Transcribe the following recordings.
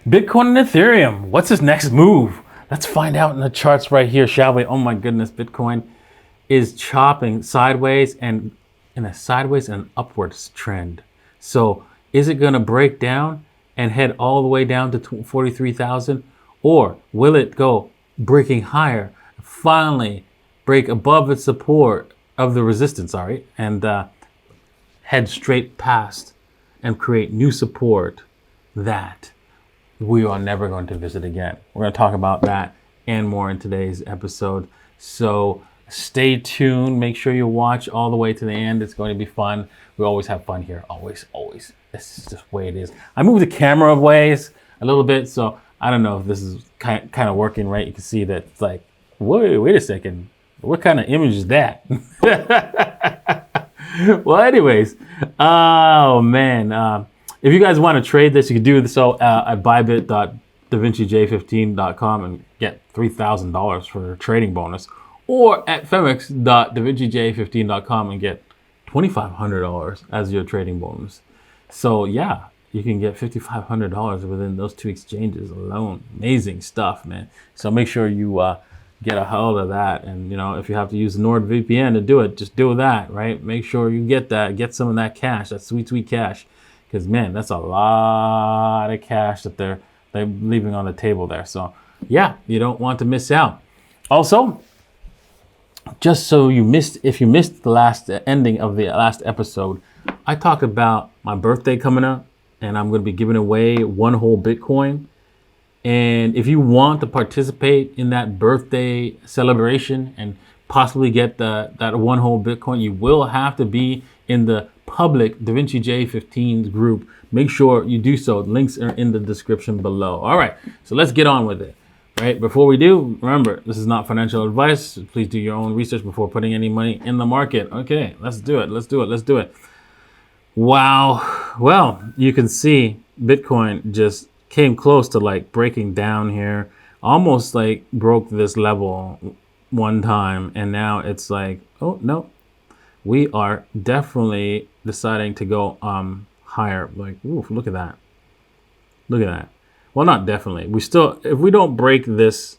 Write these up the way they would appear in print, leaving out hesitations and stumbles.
Bitcoin and Ethereum. What's his next move? Let's find out in the charts right here, shall we? Oh my goodness, Bitcoin is chopping sideways and in a sideways and upwards trend. So is it going to break down and head all the way down to 43,000? Or will it go breaking higher, finally break above its support of the resistance, all right, and head straight past and create new support that we are never going to visit again? We're going to talk about that and more in today's episode. So stay tuned. Make sure you watch all the way to the end. It's going to be fun. We always have fun here. Always, always. This is just the way it is. I moved the camera ways a little bit, so I don't know if this is kind of working right. You can see that it's like, wait a second. What kind of image is that? Well, anyways, oh man. If you guys want to trade this, you can do so at bybit.davincij15.com and get $3,000 for a trading bonus, or at femex.davincij15.com and get $2,500 as your trading bonus. So yeah, you can get $5,500 within those two exchanges alone. Amazing stuff, man. So make sure you get a hold of that. And if you have to use NordVPN to do it, just do that, right? Make sure you get some of that cash, that sweet cash. Because man, that's a lot of cash that they're leaving on the table there. So yeah, you don't want to miss out. Also, just so if you missed the last ending of the last episode, I talked about my birthday coming up, and I'm going to be giving away one whole Bitcoin. And if you want to participate in that birthday celebration and possibly get that one whole Bitcoin, you will have to be in the public DaVinci J15 group. Make sure you do so. Links are in the description below. All right, so let's get on with it. Right, before we do, remember, this is not financial advice. Please do your own research before putting any money in the market. Okay, let's do it. Wow. Well, you can see Bitcoin just came close to like breaking down here, almost like broke this level one time, and now it's like, oh no, we are definitely deciding to go higher. Like, ooh, look at that. Well, not definitely. We still, if we don't break this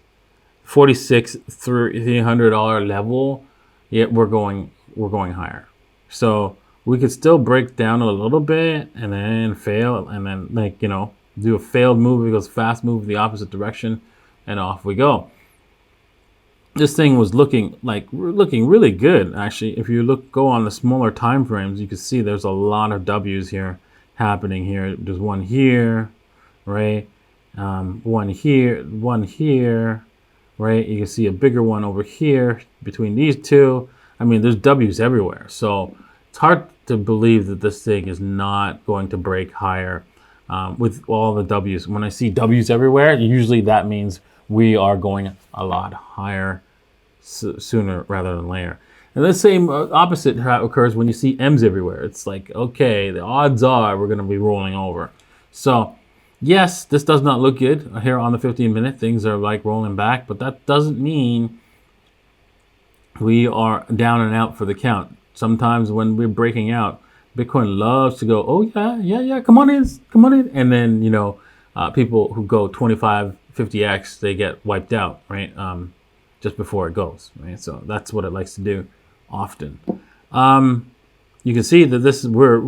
$46,300 level, yet we're going higher. So we could still break down a little bit and then fail, and then do a failed move. It goes fast move the opposite direction, and off we go. This thing was looking really good, actually. If you go on the smaller time frames, you can see there's a lot of W's here happening here. There's one here, right? One here, right? You can see a bigger one over here between these two. I mean, there's W's everywhere. So it's hard to believe that this thing is not going to break higher with all the W's. When I see W's everywhere, usually that means we are going a lot higher sooner rather than later. And the same opposite occurs when you see M's everywhere. It's like, okay, the odds are we're going to be rolling over. So yes, this does not look good here on the 15-minute. Things are like rolling back, but that doesn't mean we are down and out for the count. Sometimes when we're breaking out, Bitcoin loves to go, oh yeah, come on in. And then, people who go 25, 50x, they get wiped out, right? Just before it goes, right? So that's what it likes to do often. You can see that this is where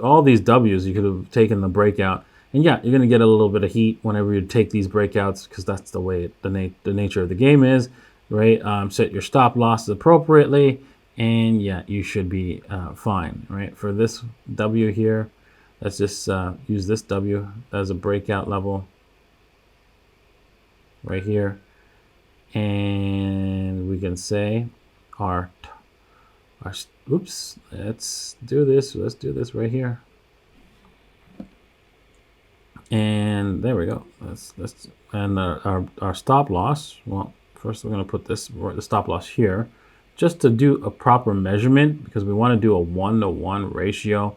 all these W's, you could have taken the breakout. And yeah, you're going to get a little bit of heat whenever you take these breakouts, because that's the way the nature of the game is, right? Set your stop losses appropriately, and yeah, you should be fine, right? For this W here, let's just use this W as a breakout level right here. And we can say oops, let's do this right here. And there we go. And our stop loss. Well, first we're going to put the stop loss here, just to do a proper measurement, because we want to do a 1-to-1 ratio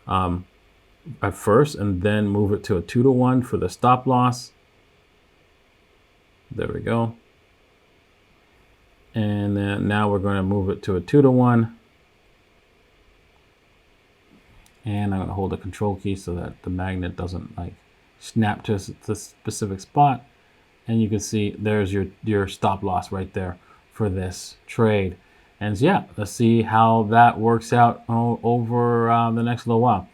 at first, and then move it to a 2-to-1 for the stop loss. There we go. And then now we're going to move it to a 2-to-1. And I'm going to hold the control key so that the magnet doesn't snap to the specific spot, and you can see there's your stop loss right there for this trade. And yeah, let's see how that works out over the next little while.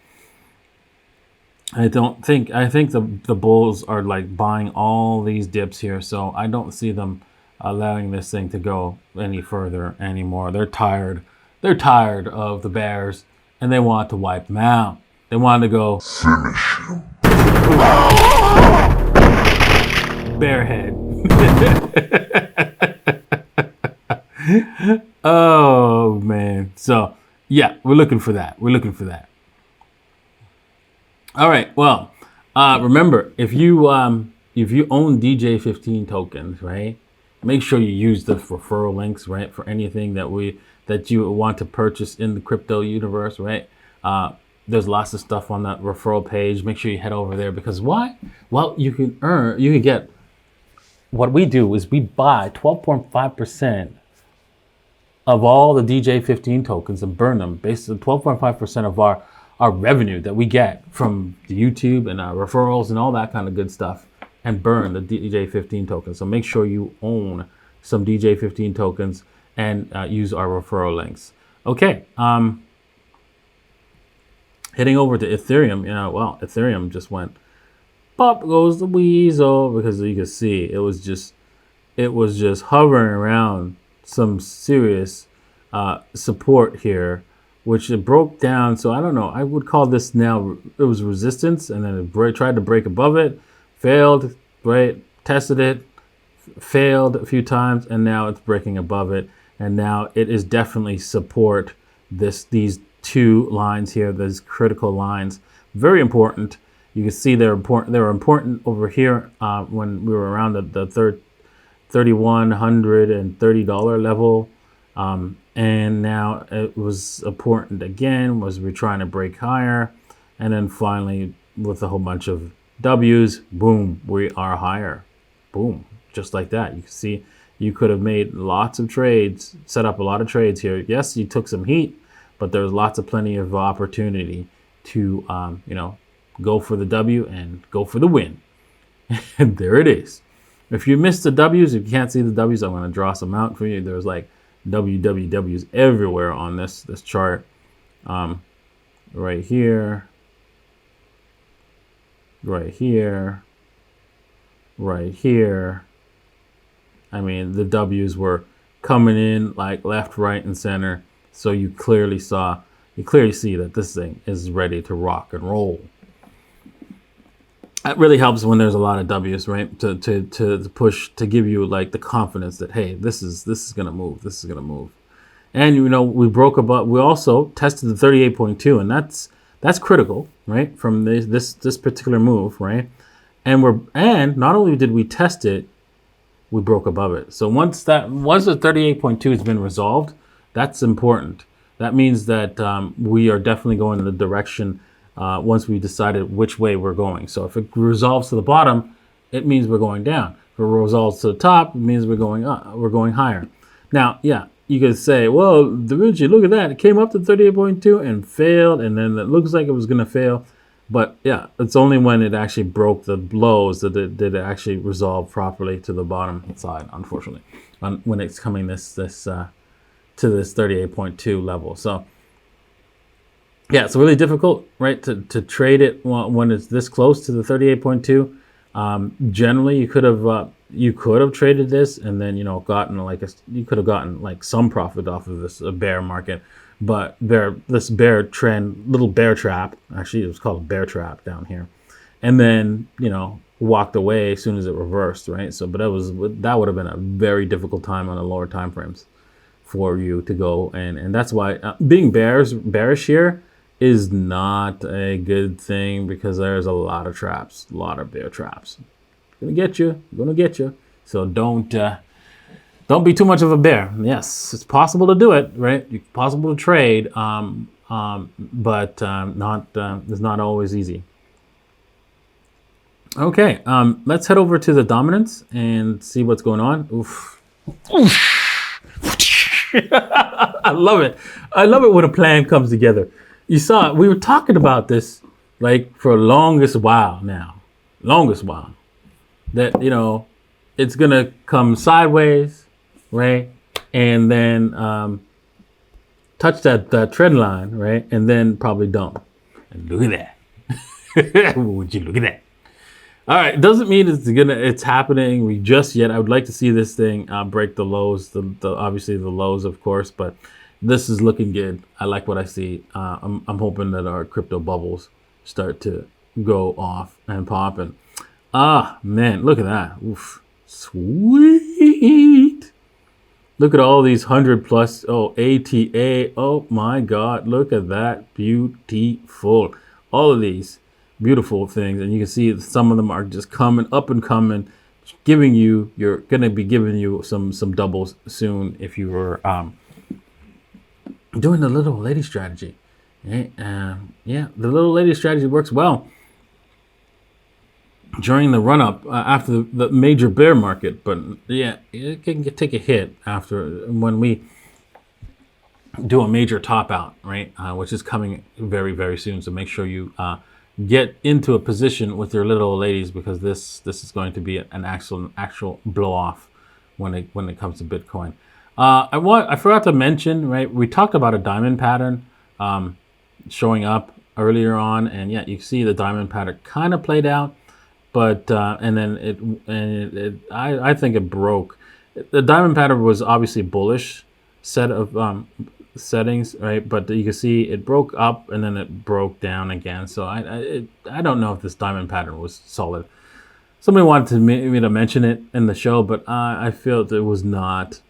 I think the bulls are like buying all these dips here, so I don't see them allowing this thing to go any further anymore. They're tired. They're tired of the bears, and they want to wipe them out. They want to go finish him. Bear head. Oh man. So yeah, we're looking for that. We're looking for that. All right. Well, remember, if you own DJ15 tokens, right, make sure you use the referral links, right, for anything that you want to purchase in the crypto universe, right. There's lots of stuff on that referral page. Make sure you head over there because why? Well, you can get. What we do is we buy 12.5% of all the DJ15 tokens and burn them. Basically, 12.5% of our revenue that we get from the YouTube and our referrals and all that kind of good stuff, and burn the DJ15 tokens. So make sure you own some DJ15 tokens and use our referral links. Okay, heading over to Ethereum. Well, Ethereum just went pop goes the weasel because you can see it was just hovering around some serious support here, which it broke down. So I don't know. I would call this now, it was resistance, and then it tried to break above it, failed, right? Tested it, failed a few times, and now it's breaking above it. And now it is definitely support. These two lines here, these critical lines, very important. You can see they're important. They were important over here when we were around the $3,130 level. And now it was important again, was we're trying to break higher. And then finally, with a whole bunch of W's, boom, we are higher. Boom, just like that. You can see you could have made lots of trades, set up a lot of trades here. Yes, you took some heat, but there was plenty of opportunity to, go for the W and go for the win. And there it is. If you missed the W's, if you can't see the W's, I'm going to draw some out for you. There's like WWWs everywhere on this chart. Right here, right here, right here. I mean, the W's were coming in like left, right, and center. So you clearly see that this thing is ready to rock and roll. That really helps when there's a lot of W's, right? To push, to give you like the confidence that, hey, this is gonna move. This is gonna move. And we broke above. We also tested the 38.2, and that's critical, right? From this particular move, right? And not only did we test it, we broke above it. So once the 38.2 has been resolved, that's important. That means that we are definitely going in the direction. Once we decided which way we're going. So if it resolves to the bottom, it means we're going down. If it resolves to the top, it means we're going up, we're going higher. Now, yeah, you could say, well, Da Vinci, look at that. It came up to 38.2 and failed, and then it looks like it was going to fail. But yeah, it's only when it actually broke the lows that it did actually resolve properly to the bottom side, unfortunately, when it's coming to this 38.2 level. So yeah, it's really difficult, right, to trade it when it's this close to the 38.2. Generally, you could have traded this and then gotten you could have gotten like some profit off of this bear market, but this bear trend, little bear trap. Actually, it was called a bear trap down here, and then walked away as soon as it reversed, right? So, but that would have been a very difficult time on the lower time frames for you to go, and that's why being bearish here is not a good thing, because there's a lot of traps, a lot of bear traps. Gonna get you. So don't be too much of a bear. Yes, it's possible to do it, right? It's possible to trade, but it's not always easy. Okay, let's head over to the dominance and see what's going on. Oof. I love it. I love it when a plan comes together. You saw, we were talking about this like for the longest while now. longest while, that it's gonna come sideways, right, and then touch that trend line, right, and then probably dump. And look at that. Would you look at that? All right, it doesn't mean it's happening just yet. I would like to see this thing break the lows, the obviously the lows, of course, but this is looking good. I like what I see. I'm hoping that our crypto bubbles start to go off and pop. And man, look at that. Oof. Sweet. Look at all these 100+ ATA. Oh my God, look at that. Beautiful. All of these beautiful things, and you can see some of them are just coming up and coming, you're gonna be giving you some doubles soon if you were doing the little lady strategy. Right? Yeah, the little lady strategy works well during the run up after the major bear market, but yeah, it can take a hit after when we do a major top out, right? Which is coming very, very soon. So make sure you get into a position with your little ladies, because this is going to be an actual blow off when it comes to Bitcoin. I forgot to mention, right? We talked about a diamond pattern showing up earlier on, and yeah, you see the diamond pattern kind of played out, but and then I think it broke. The diamond pattern was obviously bullish set of settings, right? But you can see it broke up and then it broke down again. So I don't know if this diamond pattern was solid. Somebody wanted me to mention it in the show, but I feel it was not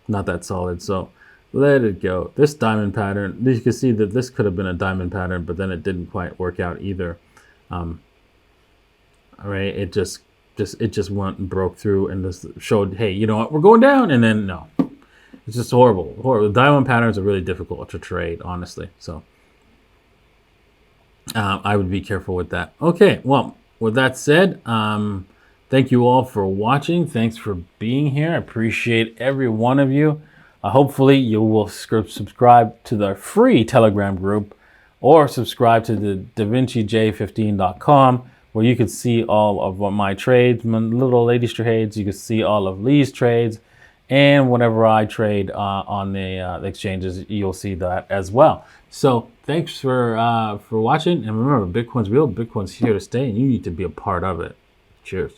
that solid. So let it go. This diamond pattern, you can see that this could have been a diamond pattern, but then it didn't quite work out either. All right, it just went and broke through and just showed, hey, you know what, we're going down, and then no. It's just horrible. The diamond patterns are really difficult to trade, honestly. So I would be careful with that. Okay, well, with that said, thank you all for watching. Thanks for being here. I appreciate every one of you. Hopefully you will subscribe to the free Telegram group, or subscribe to the DaVinciJ15.com, where you can see all of my trades, my little ladies trades. You can see all of Lee's trades. And whenever I trade on the exchanges, you'll see that as well. So thanks for watching. And remember, Bitcoin's real. Bitcoin's here to stay, and you need to be a part of it. Cheers.